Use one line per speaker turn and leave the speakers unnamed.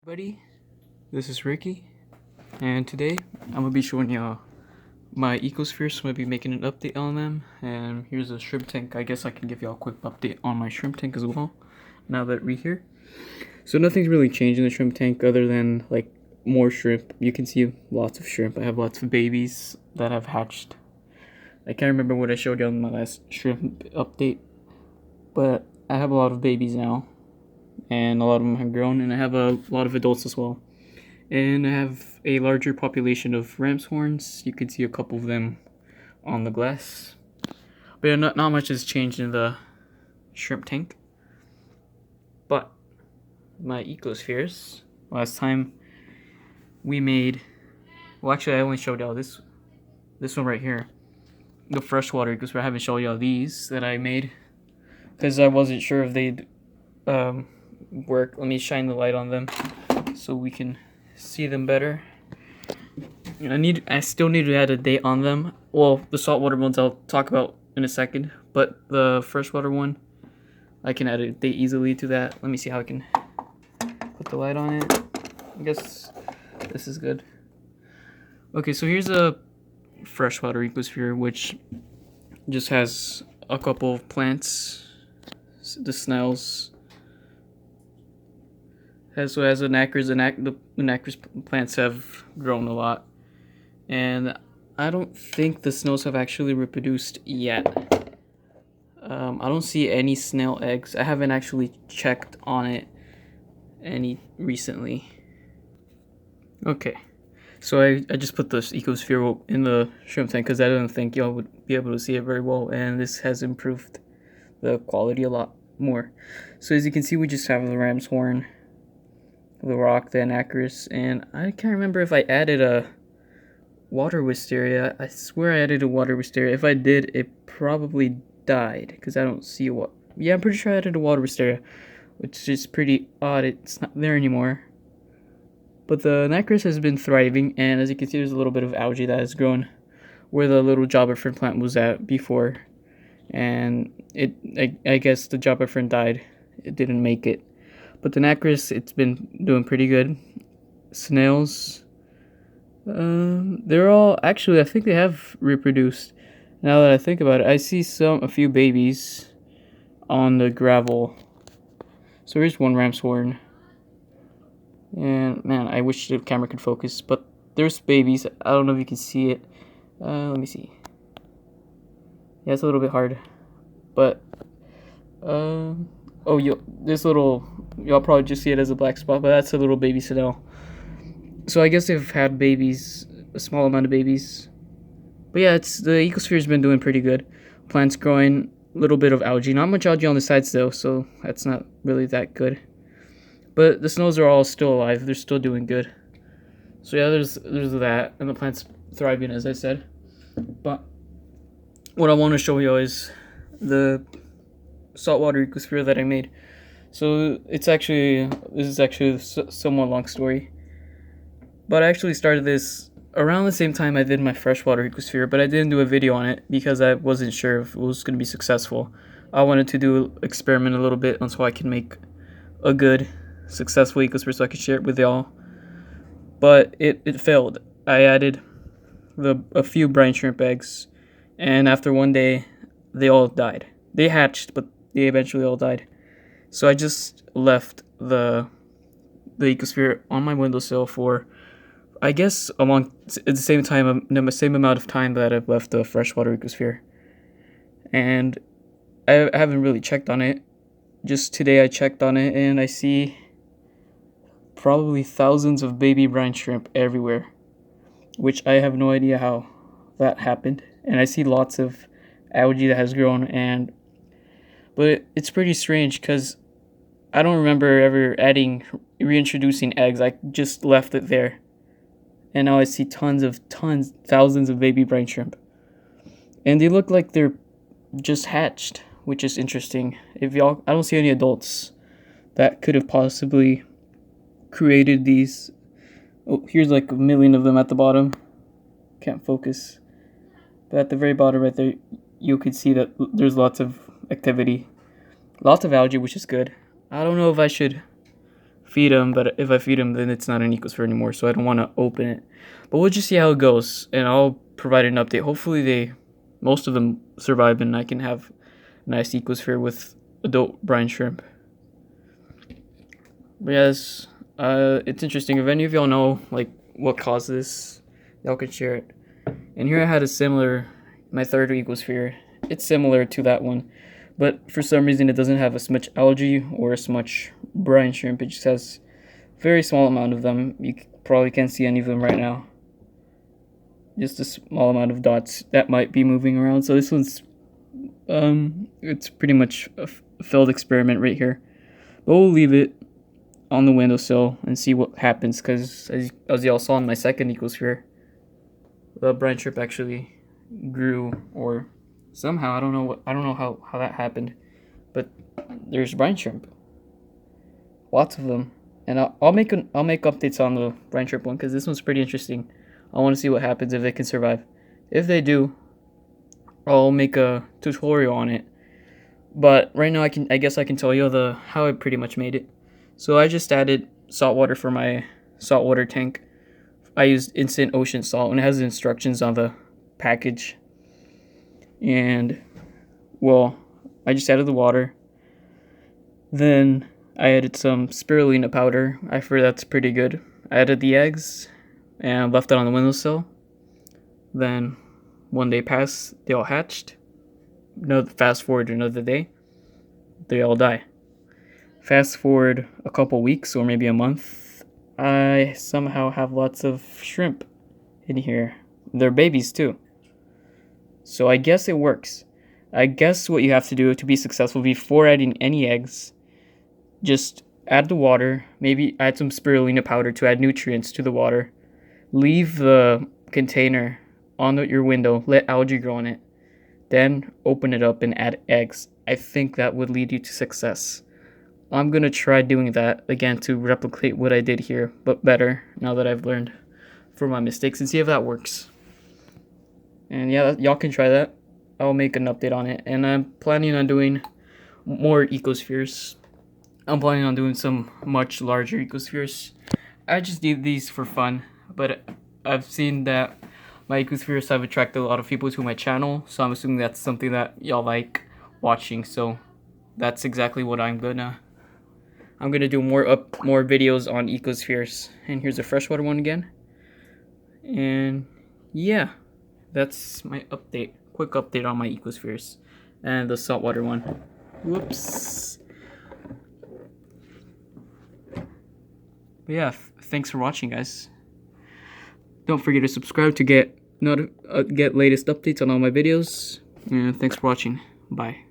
Buddy, this is Ricky, and today I'm gonna be showing you my ecospheres. So I'm gonna be making an update on them, and here's a shrimp tank. I guess I can give y'all a quick update on my shrimp tank as well, now that we're here. So nothing's really changed in the shrimp tank other than like more shrimp. You can see lots of shrimp. I have lots of babies that have hatched. I can't remember what I showed you on my last shrimp update, but I have a lot of babies now, and a lot of them have grown, and I have a lot of adults as well. And I have a larger population of ram's horns. You can see a couple of them on the glass. But yeah, not much has changed in the shrimp tank. But my ecospheres, last time we made, well actually I only showed y'all this one right here. The freshwater ecosphere. I haven't shown y'all these that I made because I wasn't sure if they'd work. Let me shine the light on them so we can see them better. I still need to add a date on them. Well, the saltwater ones I'll talk about in a second, but the freshwater one, I can add a date easily to that. Let me see how I can put the light on it. I guess this is good. Okay, so here's a freshwater ecosphere, which just has a couple of plants, the snails. As well as the knackers, the knackers plants have grown a lot, and I don't think the snails have actually reproduced yet. I don't see any snail eggs. I haven't actually checked on it any recently. Okay, so I just put this ecosphere in the shrimp tank because I didn't think y'all would be able to see it very well, and this has improved the quality a lot more. So as you can see, we just have the ram's horn, the rock, the anacris, and I can't remember if I added a water wisteria. I swear I added a water wisteria. If I did, it probably died because I don't see what. Yeah, I'm pretty sure I added a water wisteria, which is pretty odd. It's not there anymore. But the anacris has been thriving, and as you can see, there's a little bit of algae that has grown where the little jobber fern plant was at before, and I guess the jobber fern died. It didn't make it. But the nacris, it's been doing pretty good. Snails, they're all, actually, I think they have reproduced. Now that I think about it, I see a few babies on the gravel. So here's one ram's horn. And man, I wish the camera could focus, but there's babies. I don't know if you can see it. Let me see. Yeah, it's a little bit hard. But, oh, this little, y'all probably just see it as a black spot, but that's a little baby snail. So I guess they've had babies, a small amount of babies. But yeah, the ecosphere's been doing pretty good. Plants growing, a little bit of algae. Not much algae on the sides though, so that's not really that good. But the snails are all still alive. They're still doing good. So yeah, there's that, and the plants thriving, as I said. But what I want to show you is the saltwater ecosphere that I made. So this is actually a somewhat long story, but I actually started this around the same time I did my freshwater ecosphere, but I didn't do a video on it because I wasn't sure if it was going to be successful. I wanted to experiment a little bit so I can make a good, successful ecosphere so I could share it with y'all. But it failed. I added a few brine shrimp eggs, and after one day, they all died. They hatched, but they eventually all died. So I just left the ecosphere on my windowsill for, I guess, at the same time, the same amount of time that I've left the freshwater ecosphere. And I haven't really checked on it. Just today I checked on it, and I see probably thousands of baby brine shrimp everywhere, which I have no idea how that happened. And I see lots of algae that has grown, but it's pretty strange because I don't remember ever reintroducing eggs. I just left it there. And now I see thousands of baby brine shrimp. And they look like they're just hatched, which is interesting. I don't see any adults that could have possibly created these. Oh, here's like a million of them at the bottom. Can't focus. But at the very bottom right there, you could see that there's lots of activity. Lots of algae, which is good. I don't know if I should feed them, but if I feed them, then it's not an ecosphere anymore, so I don't want to open it. But we'll just see how it goes, and I'll provide an update. Hopefully most of them survive, and I can have a nice ecosphere with adult brine shrimp. But yes, it's interesting. If any of y'all know like what caused this, y'all could share it. And here I had my third ecosphere. It's similar to that one, but for some reason it doesn't have as much algae or as much brine shrimp. It just has a very small amount of them. You probably can't see any of them right now. Just a small amount of dots that might be moving around. So this one's it's pretty much a failed experiment right here. But we'll leave it on the windowsill and see what happens, because as y'all saw in my second ecosphere, the brine shrimp actually grew, or somehow I don't know how that happened, but there's brine shrimp, lots of them, and I'll make updates on the brine shrimp one, because this one's pretty interesting. I want to see what happens if they can survive. If they do, I'll make a tutorial on it. But right now I guess I can tell you how I pretty much made it. So I just added salt water for my saltwater tank. I used instant ocean salt, and it has the instructions on the package. And well, I just added the water. Then I added some spirulina powder. I heard that's pretty good. I added the eggs and left it on the windowsill. Then one day passed, they all hatched. Fast forward another day, they all die. Fast forward a couple weeks or maybe a month, I somehow have lots of shrimp in here. They're babies too. So I guess it works. I guess what you have to do to be successful before adding any eggs, just add the water, maybe add some spirulina powder to add nutrients to the water. Leave the container on your window, let algae grow in it. Then open it up and add eggs. I think that would lead you to success. I'm going to try doing that again to replicate what I did here, but better now that I've learned from my mistakes, and see if that works. And yeah, y'all can try that. I'll make an update on it. And I'm planning on doing more ecospheres. I'm planning on doing some much larger ecospheres. I just did these for fun, but I've seen that my ecospheres have attracted a lot of people to my channel, so I'm assuming that's something that y'all like watching. So that's exactly what I'm gonna do more videos on ecospheres. And here's a freshwater one again. And yeah, that's my quick update on my ecospheres and the saltwater one. Whoops. But yeah, thanks for watching, guys. Don't forget to subscribe to get latest updates on all my videos. And thanks for watching. Bye.